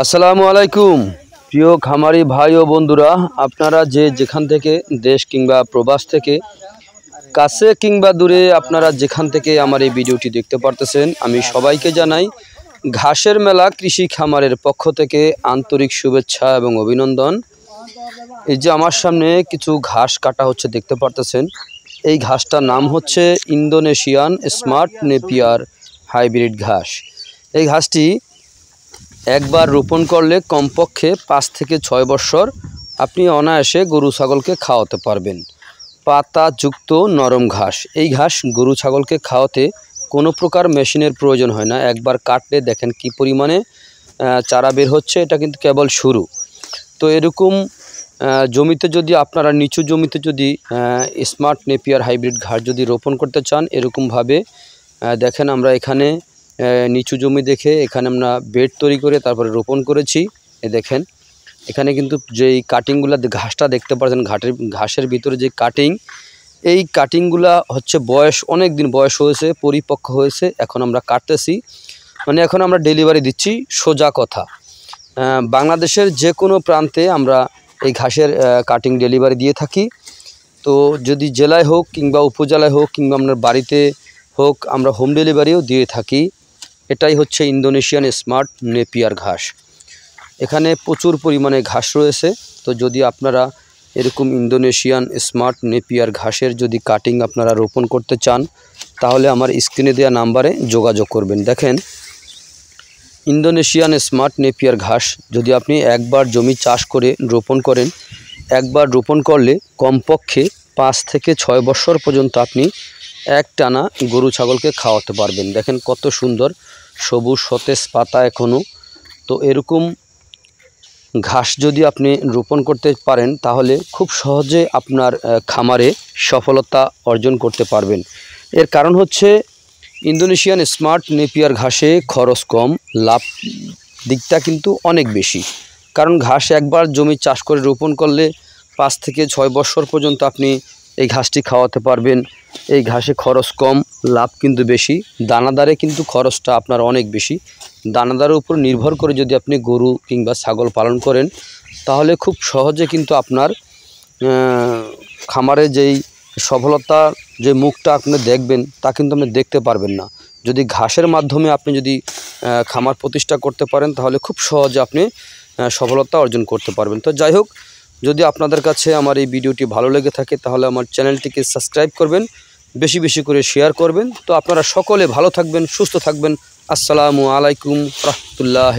আসসালামু আলাইকুম প্রিয় খামারি ভাই ও বন্ধুরা, আপনারা যে যেখান থেকে দেশ কিংবা প্রবাস থেকে কাছে কিংবা দূরে আপনারা যেখান থেকে আমার এই ভিডিওটি দেখতে পারতেছেন, আমি সবাইকে জানাই ঘাসের মেলা কৃষি খামারের পক্ষ থেকে আন্তরিক শুভেচ্ছা এবং অভিনন্দন। এই যে আমার সামনে কিছু ঘাস কাটা হচ্ছে দেখতে পারতেছেন, এই ঘাসটার নাম হচ্ছে ইন্দোনেশিয়ান স্মার্ট নেপিয়ার হাইব্রিড ঘাস। এই ঘাসটি একবার রোপণ করলে কমপক্ষে 5 থেকে 6 বছর আপনি অনায়াসে গরু ছাগলকে খাওয়াতে পারবেন। পাতাযুক্ত নরম ঘাস, এই ঘাস গরু ছাগলকে খাওয়াতে কোনো প্রকার মেশিনের প্রয়োজন হয় না। একবার কাটলে দেখেন কি পরিমাণে চারা বের হচ্ছে, এটা কিন্তু কেবল শুরু। তো এরকম জমিতে যদি আপনারা নিচু জমিতে যদি স্মার্ট নেপিয়ার হাইব্রিড ঘাস যদি রোপণ করতে চান, এরকমভাবে দেখেন আমরা এখানে নিচু জমি দেখে এখানে আমরা বেড তৈরি করে তারপরে রোপণ করেছি। দেখেন এখানে কিন্তু যেই কাটিংগুলো ঘাসটা দেখতে পাচ্ছেন, ঘাসের ভিতরে যে কাটিং, এই কাটিংগুলা হচ্ছে বয়স অনেক দিন বয়স হয়েছে, পরিপক্ক হয়েছে, এখন আমরা কাটতেছি, মানে এখন আমরা ডেলিভারি দিচ্ছি। সোজা কথা, বাংলাদেশের যে কোনো প্রান্তে আমরা এই ঘাসের কাটিং ডেলিভারি দিয়ে থাকি। তো যদি জেলায় হোক কিংবা উপজেলায় হোক কিংবা আপনার বাড়িতে হোক, আমরা হোম ডেলিভারিও দিয়ে থাকি। এটাই হচ্ছে ইন্দোনেশিয়ান স্মার্ট নেপিয়ার ঘাস। এখানে প্রচুর পরিমাণে ঘাস রয়েছে। তো যদি আপনারা এরকম ইন্দোনেশিয়ান স্মার্ট নেপিয়ার ঘাসের যদি কাটিং আপনারা রোপণ করতে চান, তাহলে আমার স্ক্রিনে দেওয়া নাম্বারে যোগাযোগ করবেন। দেখেন ইন্দোনেশিয়ান স্মার্ট নেপিয়ার ঘাস যদি আপনি একবার জমি চাষ করে রোপণ করেন, একবার রোপণ করলে কমপক্ষে 5 থেকে 6 বছর পর্যন্ত আপনি একটানা গরু ছাগলকে খাওয়াতে পারবেন। দেখেন কত সুন্দর সবুজ সতেজ পাতা এখনও। তো এরকম ঘাস যদি আপনি রোপণ করতে পারেন, তাহলে খুব সহজে আপনার খামারে সফলতা অর্জন করতে পারবেন। এর কারণ হচ্ছে ইন্দোনেশিয়ান স্মার্ট নেপিয়ার ঘাসে খরচ কম, লাভ দিকটা কিন্তু অনেক বেশি। কারণ ঘাস একবার জমি চাষ করে রোপণ করলে 5 থেকে 6 বছর পর্যন্ত আপনি এই ঘাসটি খাওয়াতে পারবেন। এই ঘাসে খরচ কম, লাভ কিন্তু বেশি। দানাদারে কিন্তু খরচটা আপনার অনেক বেশি। দানাদারের উপর নির্ভর করে যদি আপনি গরু কিংবা ছাগল পালন করেন, তাহলে খুব সহজে কিন্তু আপনার খামারে যেই সফলতা যে মুখটা আপনি দেখবেন, তা কিন্তু আপনি দেখতে পারবেন না। যদি ঘাসের মাধ্যমে আপনি যদি খামার প্রতিষ্ঠা করতে পারেন, তাহলে খুব সহজে আপনি সফলতা অর্জন করতে পারবেন। তো যাই হোক, যদি আপনাদের কাছে আমার এই ভিডিওটি ভালো লেগে থাকে, তাহলে আমার চ্যানেলটিকে সাবস্ক্রাইব করবেন, বেশি বেশি করে শেয়ার করবেন। তো আপনারা সকলে ভালো থাকবেন, সুস্থ থাকবেন। আসসালামু আলাইকুম রহমতুল্লাহ।